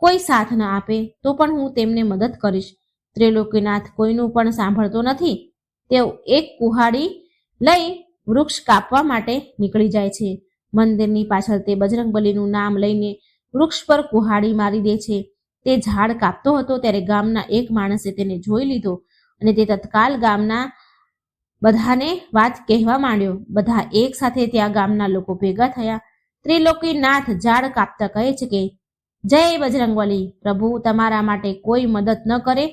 કોઈ સાથ ન આપે તો પણ હું તેમને મદદ કરીશ. ત્રિલોકીનાથ કોઈનું પણ સાંભળતો નથી. તેઓ એક કુહાડી લઈ વૃક્ષ કાપવા માટે નીકળી જાય છે. મંદિરની પાછળ તે બજરંગબલીનું નામ લઈને વૃક્ષ પર કુહાડી મારી દે છે. તે ઝાડ કાપતો હતો ત્યારે ગામના એક માણસે તેને જોઈ લીધો અને તે તત્કાલ ગામના બધાને વાત કહેવા માંડ્યો. બધા એક સાથે ત્યાં ગામના લોકો ભેગા થયા. ત્રિલોકીનાથ ઝાડ કાપતા કહે છે કે જય બજરંગબલી, પ્રભુ તમારા માટે કોઈ મદદ ન કરે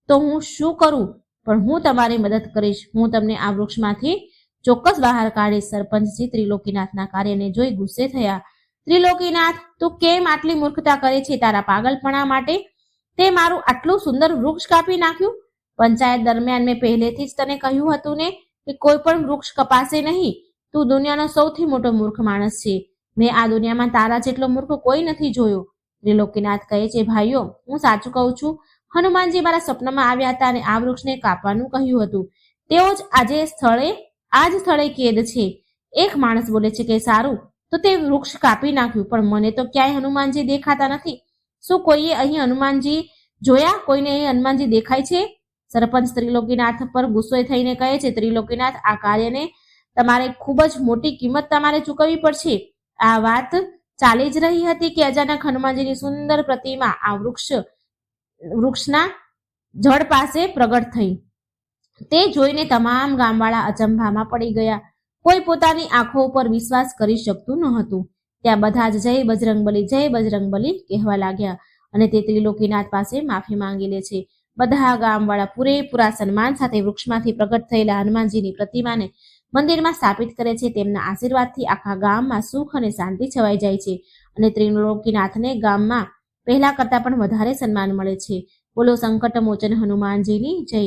તો હું શું કરું, પણ હું તમારી મદદ કરીશ. હું તમને આ વૃક્ષમાંથી ચોક્કસ બહાર કાઢીશ. સરપંચજી ત્રિલોકીનાથના કાર્યને જોઈ ગુસ્સે થયા. ત્રિલોકીનાથ, તું કેમ આટલી મૂર્ખતા કરે છે? તારા પાગલપણા માટે તે મારું આટલું સુંદર વૃક્ષ કાપી નાખ્યું. પંચાયત દરમિયાન મેં પહેલેથી જ તને કહ્યું હતું ને કે કોઈ પણ વૃક્ષ કપાશે નહીં. તું દુનિયાનો સૌથી મોટો મૂર્ખ માણસ છે. મેં આ દુનિયામાં તારા જેટલો મૂર્ખ કોઈ નથી જોયો. ત્રિલોકીનાથ કહે છે, ભાઈઓ, હું સાચું કહું છું. હનુમાનજી મારા સપનામાં આવ્યા હતા અને આ વૃક્ષને કાપવાનું કહ્યું હતું. તેઓ જ આ જ સ્થળે કેદ છે. એક માણસ બોલે છે કે સારું, તો તે વૃક્ષ કાપી નાખ્યું, પણ મને તો ક્યાંય હનુમાનજી દેખાતા નથી. શું કોઈએ અહીં હનુમાનજી જોયા? કોઈને અહીં હનુમાનજી દેખાય છે? સરપંચ ત્રિલોકીનાથ પર ગુસ્સો થઈને કહે છે, ત્રિલોકીનાથ, આ કાર્યને તમારે ખૂબ જ મોટી કિંમત તમારે ચૂકવવી પડશે. આ વાત ચાલી જ રહી હતી કે અચાનક હનુમાનજીની સુંદર પ્રતિમા આ વૃક્ષના જડ પાસે પ્રગટ થઈ. તે જોઈને તમામ ગામવાળા અચંભામાં પડી ગયા. કોઈ પોતાની આંખો ઉપર વિશ્વાસ કરી શકતું ન હતું. ત્યાં બધા જ જય બજરંગબલી, જય બજરંગબલી કહેવા લાગ્યા અને તે ત્રિલોકીનાથ પાસે માફી માંગી લે છે. બધા ગામવાળા પૂરેપૂરા સન્માન સાથે વૃક્ષમાંથી પ્રગટ થયેલા હનુમાનજીની પ્રતિમાને મંદિરમાં સ્થાપિત કરે છે. તેમના આશીર્વાદથી આખા ગામમાં સુખ અને શાંતિ છવાઈ જાય છે અને ત્રિલોકીનાથને ગામમાં પહેલા કરતા પણ વધારે સન્માન મળે છે. બોલો સંકટ મોચન હનુમાનજીની જય.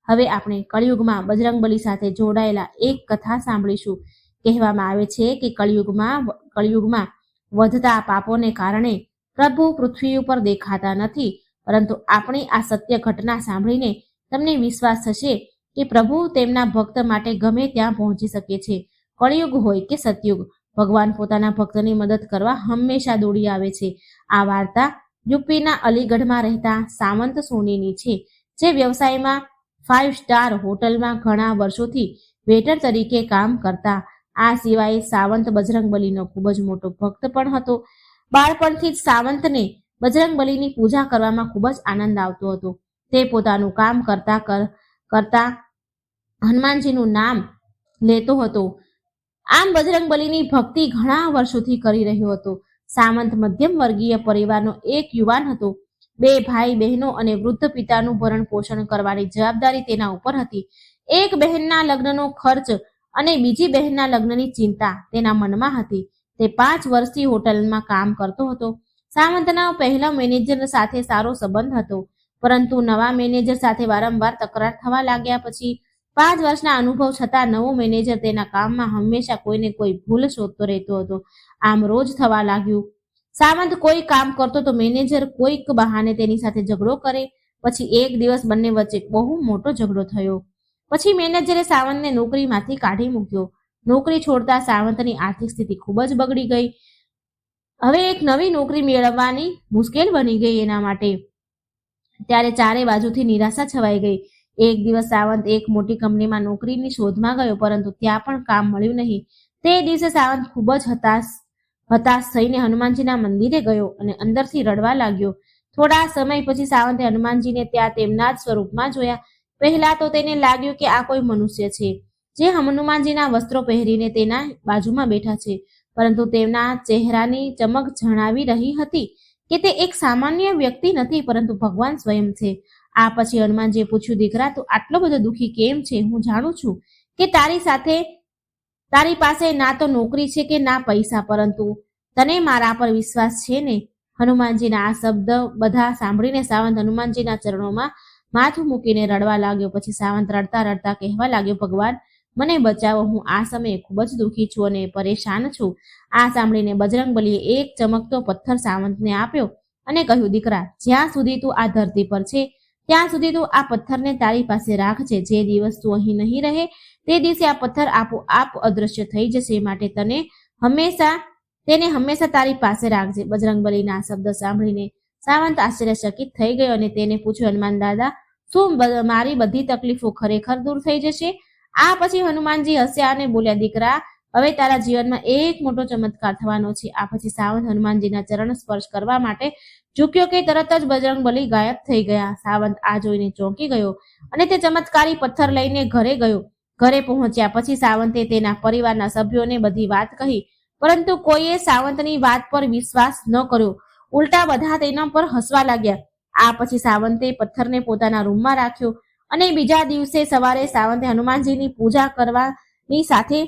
હવે આપણે કળિયુગમાં બજરંગબલી સાથે જોડાયેલા એક કથા સાંભળીશું. કહેવામાં આવે છે કે કળિયુગમાં વધતા પાપોને કારણે પ્રભુ પૃથ્વી ઉપર દેખાતા નથી, પરંતુ આપણી આ સત્ય ઘટના સાંભળીને તમને વિશ્વાસ થશે કે પ્રભુ તેમના ભક્ત માટે ગમે ત્યાં પહોંચી શકે છે. કળિયુગ હોય કે સતયુગ, ભગવાન પોતાના ભક્તની મદદ કરવા હંમેશા દોડી આવે છે. આ વાર્તા યુપીના અલીગઢમાં રહેતા સાવંત સોનીની છે, જે વ્યવસાયમાં 5 સ્ટાર હોટલમાં ઘણા વર્ષોથી વેટર તરીકે કામ કરતા. આ સિવાય સાવંત બજરંગબલીનો ખૂબ જ મોટો ભક્ત પણ હતો. બાળપણથી જ સાવંતને બજરંગબલીની પૂજા કરવામાં ખૂબ જ આનંદ આવતો હતો. તે પોતાનું કામ કરતા હનુમાનજીનું નામ લેતો હતો. આમ બજરંગબલીની ભક્તિ ઘણા વર્ષોથી કરી રહ્યો હતો. સાવંત મધ્યમ વર્ગીય પરિવારનો એક યુવાન હતો. 2 ભાઈ બહેનો અને વૃદ્ધ પિતાનું ભરણ પોષણ કરવાની જવાબદારી તેના ઉપર હતી. એક બહેનના લગ્નનો ખર્ચ અને બીજી બહેનના લગ્નની ચિંતા તેના મનમાં હતી. તે 5 વર્ષથી હોટલમાં કામ કરતો હતો. સાવંતના પહેલા મેનેજર સાથે સારો સંબંધ હતો, પરંતુ નવા મેનેજર સાથે વારંવાર તકરાર થવા લાગ્યા. પછી 5 વર્ષના અનુભવ છતાં નવો મેનેજર તેના કામમાં હંમેશા કોઈને કોઈ ભૂલ શોધતો રહેતો હતો. આમ રોજ થવા લાગ્યું. સાવંત કોઈ કામ કરતો તો મેનેજર કોઈક બહાને તેની સાથે ઝઘડો કરે. પછી એક દિવસ બંને વચ્ચે બહુ મોટો ઝઘડો થયો. પછી મેનેજરે સાવંતને નોકરીમાંથી કાઢી મૂક્યો. નોકરી છોડતા સાવંતની આર્થિક સ્થિતિ ખૂબ જ બગડી ગઈ. હવે એક નવી નોકરી મેળવવાની મુશ્કેલ બની ગઈ એના માટે. ત્યારે ચારે બાજુથી નિરાશા છવાઈ ગઈ. એક દિવસ સાવંત એક મોટી કંપનીમાં નોકરીની શોધમાં ગયો, પરંતુ ત્યાં પણ કામ મળ્યું નહીં. તે દિવસે સાવંત ખૂબ જ હતાશ થઈને હનુમાનજીના મંદિરે ગયો અને અંદરથી રડવા લાગ્યો. થોડા સમય પછી સાવંતે હનુમાનજીને ત્યાં તેમના જ સ્વરૂપમાં જોયા. પહેલા તો તેને લાગ્યું કે આ કોઈ મનુષ્ય છે, જે હનુમાનજીના વસ્ત્રો પહેરીને તેના બાજુમાં બેઠા છે, પરંતુ તેમના ચહેરાની ચમક જણાવી રહી હતી કે તે એક સામાન્ય વ્યક્તિ નથી, પરંતુ ભગવાન સ્વયં છે. આ પછી હનુમાનજીએ પૂછ્યું, દીકરા, તું આટલો બધો દુઃખી કેમ છે? હું જાણું છું કે તારી પાસે ના તો નોકરી છે કે ના પૈસા, પરંતુ તને મારા પર વિશ્વાસ છે ને? હનુમાનજીના આ શબ્દ બધા સાંભળીને સાવંત હનુમાનજીના ચરણોમાં માથું મૂકીને રડવા લાગ્યો. પછી સાવંત રડતા રડતા કહેવા લાગ્યો, ભગવાન, મને બચાવો. હું આ સમયે ખૂબ જ દુઃખી છું અને પરેશાન છું. આ સાંભળીને બજરંગબલીએ એક ચમકતો પથ્થર સાવંતને આપ્યો અને કહ્યું, દીકરા, જ્યાં સુધી તું આ ધરતી પર છે ત્યાં સુધી તું આ પથ્થરને તારી પાસે રાખજે. જે દિવસ તું અહીં નહીં રહે તે દિવસે આ પથ્થર આપોઆપ અદૃશ્ય થઈ જશે. માટે તેને હંમેશા તારી પાસે રાખજે. બજરંગબલીના શબ્દ સાંભળીને સાવંત આશ્ચર્યચકિત થઈ ગયો અને તેને પૂછ્યું, હનુમાન દાદા, શું મારી બધી તકલીફો ખરેખર દૂર થઈ જશે? આ પછી હનુમાનજી હસ્યા અને બોલ્યા, દીકરા, હવે તારા જીવનમાં એક મોટો ચમત્કાર થવાનો છે. આ પછી સાવંત હનુમાનજીના ચરણ સ્પર્શ કરવા માટે ઝૂક્યો કે તરત જ બજરંગબલી ગાયબ થઈ ગયા. સાવંત આ જોઈને ચોંકી ગયો અને તે ચમત્કારી પથ્થર લઈને ઘરે ગયો. ઘરે પહોંચ્યા પછી સાવંતે તેના પરિવારના સભ્યોને બધી વાત કહી, પરંતુ કોઈએ સાવંતની વાત પર વિશ્વાસ ન કર્યો. ઉલટા બધા તેના પર હસવા લાગ્યા. આ પછી સાવંતે પથ્થરને પોતાના રૂમમાં રાખ્યો અને બીજા દિવસે સવારે સાવંતે હનુમાનજીની પૂજા કરવાની સાથે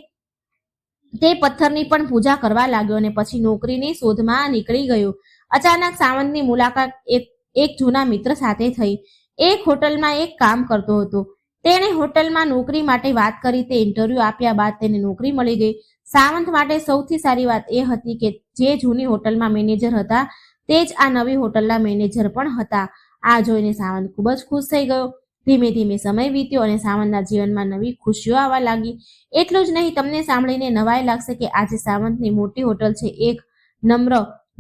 તે પથ્થરની પણ પૂજા કરવા લાગ્યો અને પછી નોકરીની શોધમાં નીકળી ગયો. અચાનક સાવંતની મુલાકાત એક એક જૂના મિત્ર સાથે થઈ. એક હોટલમાં એક કામ કરતો હતો. તેણે હોટલમાં નોકરી માટે વાત કરી. તે ઇન્ટરવ્યુ આપ્યા બાદ તેને નોકરી મળી ગઈ. સાવંત માટે સૌથી સારી વાત એ હતી કે જે જૂની હોટલમાં મેનેજર હતા તે જ આ નવી હોટલના મેનેજર પણ હતા. આ જોઈને સાવંત ખૂબ જ ખુશ થઈ ગયો. ધીમે ધીમે સમય વીત્યો અને સાવંતના જીવનમાં નવી ખુશીઓ આવવા લાગી. એટલું જ નહીં, તમને સાંભળીને નવાઈ લાગશે કે આજે સાવંતની મોટી હોટલ છે. એક નમ્ર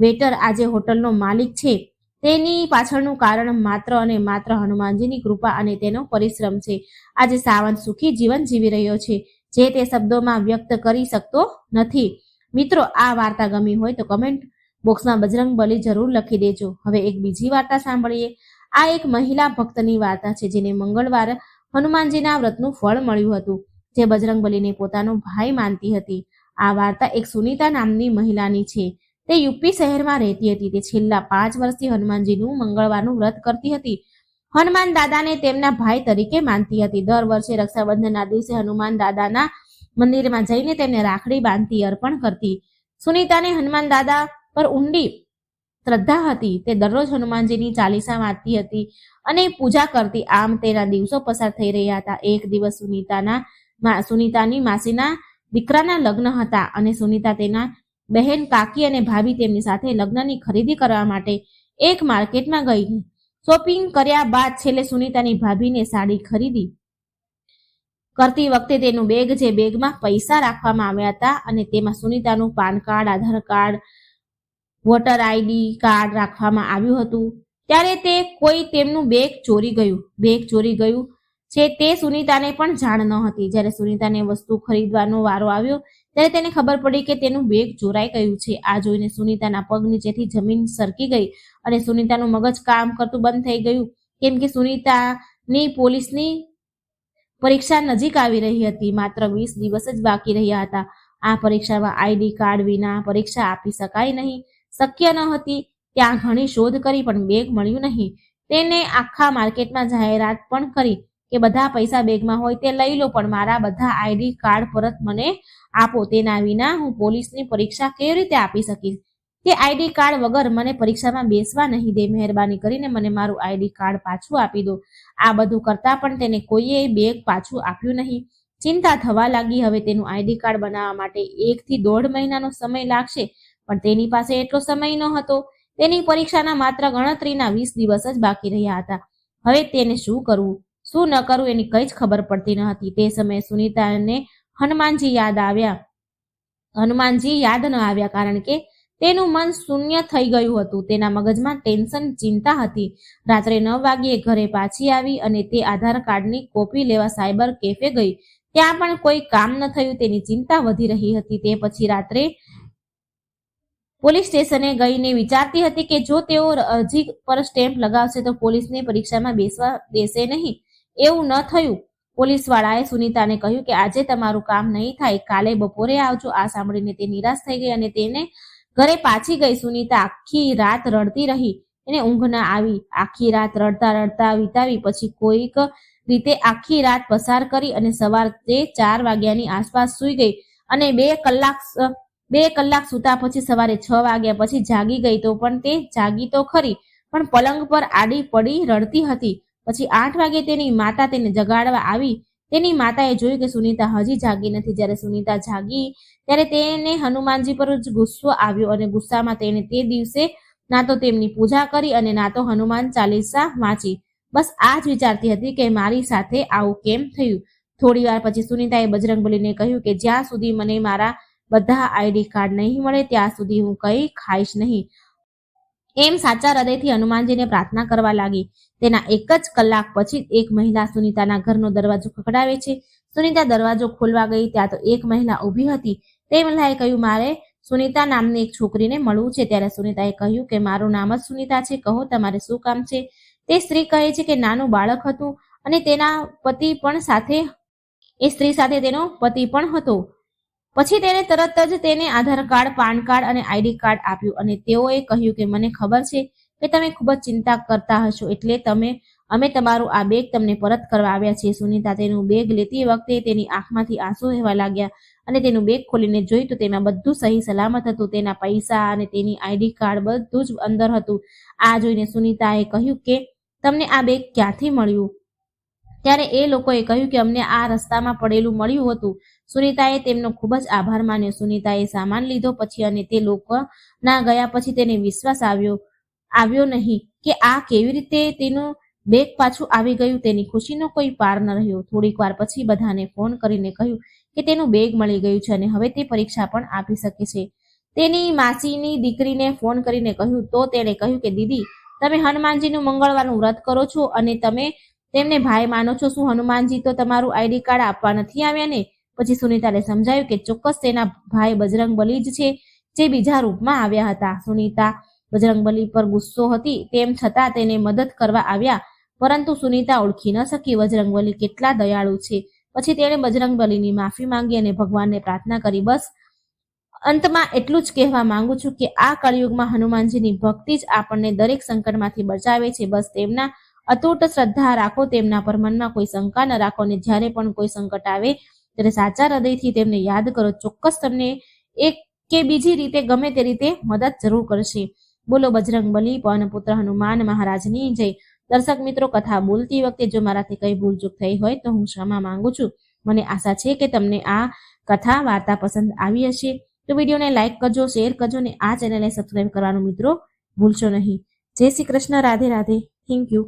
વેટર આજે હોટલનો માલિક છે. તેની પાછળનું કારણ માત્ર અને માત્ર હનુમાનજીની કૃપા અને તેનો પરિશ્રમ છે. આજે સાવંત સુખી જીવન જીવી રહ્યો છે, જે તે શબ્દોમાં વ્યક્ત કરી શકતો નથી. મિત્રો, આ વાર્તા ગમી હોય તો કમેન્ટ બોક્સમાં બજરંગબલી જરૂર લખી દેજો. હવે એક બીજી વાર્તા સાંભળીએ. આ એક મહિલા ભક્તની વાર્તા છે જેને મંગળવાર હનુમાનજીના વ્રતનું ફળ મળ્યું હતું, જે બજરંગબલીને પોતાનો ભાઈ માનતી હતી. આ વાર્તા એક સુનીતા નામની મહિલાની છે. તે યુપી શહેરમાં રહેતી હતી. તે છેલ્લા 5 વર્ષથી હનુમાનજીનું મંગળવારનું વ્રત કરતી હતી. હનુમાન દાદાને તેમના ભાઈ તરીકે માનતી હતી. દર વર્ષે રક્ષાબંધનના દિવસે હનુમાન દાદાના મંદિરમાં જઈને તેમને રાખડી બાંધતી, અર્પણ કરતી. સુનીતાને હનુમાન દાદા પર ઊંડી શ્રદ્ધા હતી. તે દરરોજ હનુમાનજીની ચાલીસા વાંચતી હતી અને પૂજા કરતી. આમ તેના દિવસો પસાર થઈ રહ્યા હતા. એક દિવસ સુનીતાની માસીના દીકરાના લગ્ન હતા અને સુનીતા, તેના બહેન, કાકી અને ભાભી તેમની સાથે લગ્નની ખરીદી કરવા માટે એક માર્કેટમાં ગઈ. શોપિંગ કર્યા બાદ છેલ્લે સુનીતાની ભાભીને સાડી ખરીદી કરતી વખતે તેનું બેગ, જે બેગમાં પૈસા રાખવામાં આવ્યા હતા અને તેમાં સુનીતાનું પાન કાર્ડ, આધાર કાર્ડ, વોટર આઈડી કાર્ડ રાખવામાં આવ્યું હતું, ત્યારે તે કોઈ તેમનું બેગ ચોરી ગયું છે તે સુનીતાને પણ જાણ ન હતી. જ્યારે સુનીતાને વસ્તુ ખરીદવાનો વારો આવ્યો ત્યારે તેને ખબર પડી કે તેનું બેગ ચોરાઈ ગયું છે. આ જોઈને સુનીતાના પગ નીચેથી જમીન સરકી ગઈ અને સુનીતાનું મગજ કામ કરતું બંધ થઈ ગયું, કેમ કે સુનીતાની પોલીસની પરીક્ષા નજીક આવી રહી હતી. માત્ર 20 દિવસ જ બાકી રહ્યા હતા. આ પરીક્ષામાં આઈડી કાર્ડ વિના પરીક્ષા આપી શક્ય ન હતી. ત્યાં ઘણી શોધ કરી પણ બેગ મળ્યું નહીં. તેને આખા માર્કેટમાં જાહેરાત પણ કરી કે બધા પૈસા બેગમાં હોય તે લઈ લો, પણ મારા બધા આઈડી કાર્ડ પરત મને આપો. તેના વિના હું પોલીસની પરીક્ષા કેવી રીતે આપી શકીશ? તે આઈડી કાર્ડ વગર મને પરીક્ષામાં બેસવા નહીં દે. મહેરબાની કરીને મને મારું આઈડી કાર્ડ પાછું આપી દો. આ બધું કરતા પણ તેને કોઈએ બેગ પાછું આપ્યું નહીં. ચિંતા થવા લાગી. હવે તેનું આઈડી કાર્ડ બનાવવા માટે 1 થી 1.5 મહિનાનો સમય લાગશે, પણ તેની પાસે એટલો સમય ન હતો. તેની પરીક્ષાના માત્ર ગણતરીના 20 દિવસ જ બાકી રહ્યા હતા. હવે તેને શું કરવું, શું ન કરવું એની કંઈ જ ખબર પડતી ન હતી. તે સમયે સુનીતાને હનુમાનજી યાદ ન આવ્યા, કારણ કે તેનું મન શૂન્ય થઈ ગયું હતું. તેના મગજમાં ટેન્શન, ચિંતા હતી. રાત્રે 9 વાગ્યે ઘરે પાછી આવી અને તે આધાર કાર્ડની કોપી લેવા સાયબર કેફે ગઈ. ત્યાં પણ કોઈ કામ ન થયું. તેની ચિંતા વધી રહી હતી. તે પછી રાત્રે પોલીસ સ્ટેશને ગઈને વિચારતી હતી કે જો તેઓ અરજી પર સ્ટેમ્પ લગાવશે તો પોલીસને પરીક્ષામાં બેસવા દેશે નહીં. એવું ન થયું. પોલીસવાળાએ સુનીતાને કહ્યું કે આજે તમારું કામ નહીં થાય, કાલે બપોરે આવજો. આ સાંભળીને તે નિરાશ થઈ ગઈ અને તેને ઘરે પાછી ગઈ. સુનીતા આખી રાત રડતી રહી. એને ઊંઘ ન આવી. આખી રાત રડતા વિતાવી. પછી કોઈક રીતે આખી રાત પસાર કરી અને સવારે 4 વાગ્યાની આસપાસ સૂઈ ગઈ અને 2 કલાક સૂતા પછી સવારે 6 વાગ્યા પછી જાગી ગઈ. તો પણ તે જાગી તો ખરી, પણ પલંગ પર આડી પડી રડતી હતી. પછી 8 વાગે તેની માતા તેને જગાડવા આવી. તેની માતાએ જોયું કે સુનીતા હજી જાગી નથી. જ્યારે સુનીતા જાગી ત્યારે તેને હનુમાનજી પર જ ગુસ્સો આવ્યો અને ગુસ્સામાં તેણે તે દિવસે ના તો તેમની પૂજા કરી અને ના તો હનુમાન ચાલીસા વાંચી. બસ આ જ વિચારતી હતી કે મારી સાથે આવું કેમ થયું. થોડી વાર પછી સુનીતાએ બજરંગબલીને કહ્યું કે જ્યાં સુધી મને મારા બધા આઈડી કાર્ડ નહીં મળે ત્યાં સુધી હું કંઈ ખાઈશ નહીં. એમ સાચા હૃદયથી હનુમાનજીને પ્રાર્થના કરવા લાગી. તેના 1 જ કલાક પછી એક મહિલા સુનીતાના ઘરનો દરવાજો ખખડાવે છે. સુનીતા દરવાજો ખોલવા ગઈ ત્યાં તો એક મહિલા ઊભી હતી. તે મહિલાએ કહ્યું, મારે સુનીતા નામની એક છોકરીને મળવું છે. ત્યારે સુનીતાએ કહ્યું કે મારું નામ જ સુનીતા છે, કહો તમારે શું કામ છે? તે સ્ત્રી કહે છે કે નાનું બાળક હતું અને તેના પતિ પણ સાથે, એ સ્ત્રી સાથે તેનો પતિ પણ હતો. પછી તેને તરત જ તેને આધાર કાર્ડ, પાન કાર્ડ અને આઈડી કાર્ડ આપ્યું અને તેઓએ કહ્યું કે મને ખબર છે કે તમે ખૂબ જ ચિંતા કરતા હશો, એટલે અમે તમારું આ બેગ તમને પરત કરવા આવ્યા છીએ. સુનીતા તેનું બેગ લેતી વખતે તેની આંખમાંથી આંસુ વહેવા લાગ્યા અને તેનું બેગ ખોલીને જોયું તો તેમાં બધું સહી સલામત હતું. તેના પૈસા અને તેની આઈડી કાર્ડ બધું જ અંદર હતું. આ જોઈને સુનીતાએ કહ્યું કે તમને આ બેગ ક્યાંથી મળ્યું? ત્યારે એ લોકોએ કહ્યું કે અમને આ રસ્તામાં પડેલું મળ્યું હતું. સુનીતાએ તેમનો ખૂબ જ આભાર માન્યો. સુનીતાએ સામાન લીધો પછી અને તે લોકોના ગયા પછી તેને વિશ્વાસ આવ્યો નહીં કે આ કેવી રીતે તેનું બેગ પાછું આવી ગયું. તેની ખુશીનો કોઈ પાર ન રહ્યો. થોડીક વાર પછી બધાને ફોન કરીને કહ્યું કે તેનું બેગ મળી ગયું છે અને હવે તે પરીક્ષા પણ આપી શકે છે. તેની માસીની દીકરીને ફોન કરીને કહ્યું તો તેણે કહ્યું કે દીદી, તમે હનુમાનજીનું મંગળવારનું વ્રત કરો છો અને તમે તેમને ભાઈ માનો છો. શું હનુમાનજી તો તમારું આઈડી કાર્ડ આપવા નથી આવ્યા ને? પછી સુનીતાને સમજાયું કે ચોક્કસ તેના ભાઈ બજરંગબલી જ છે જે બીજા રૂપમાં આવ્યા હતા. સુનીતા બજરંગબલી પર ગુસ્સો હતી તેમ છતાં તેને મદદ કરવા આવ્યા, પરંતુ સુનીતા ઓળખી ન શકી બજરંગબલી કેટલા દયાળુ છે. પછી તેણે બજરંગબલીની માફી માંગી અને ભગવાનને પ્રાર્થના કરી. બસ અંતમાં એટલું જ કહેવા માંગુ છું કે આ કળિયુગમાં હનુમાનજીની ભક્તિ જ આપણને દરેક સંકટમાંથી બચાવે છે. બસ તેમના અતૂટ શ્રદ્ધા રાખો, તેમના પર મનમાં કોઈ શંકા ન રાખો અને જ્યારે પણ કોઈ સંકટ આવે ત્યારે સાચા હૃદયથી તેમને યાદ કરો. ચોક્કસ તમને એક કે બીજી રીતે ગમે તે રીતે મદદ જરૂર કરશે. બોલો બજરંગબલી પવનપુત્ર હનુમાન મહારાજની જય. દર્શક મિત્રો, કથા બોલતી વખતે જો મારાથી કઈ ભૂલચૂક થઈ હોય તો હું ક્ષમા માંગુ છું. મને આશા છે કે તમને આ કથા વાર્તા પસંદ આવી હશે. તો વિડીયોને લાઈક કરજો, શેર કરજો અને આ ચેનલને સબસ્ક્રાઈબ કરવાનું મિત્રો ભૂલશો નહીં. જય શ્રી કૃષ્ણ. રાધે રાધે. Thank you.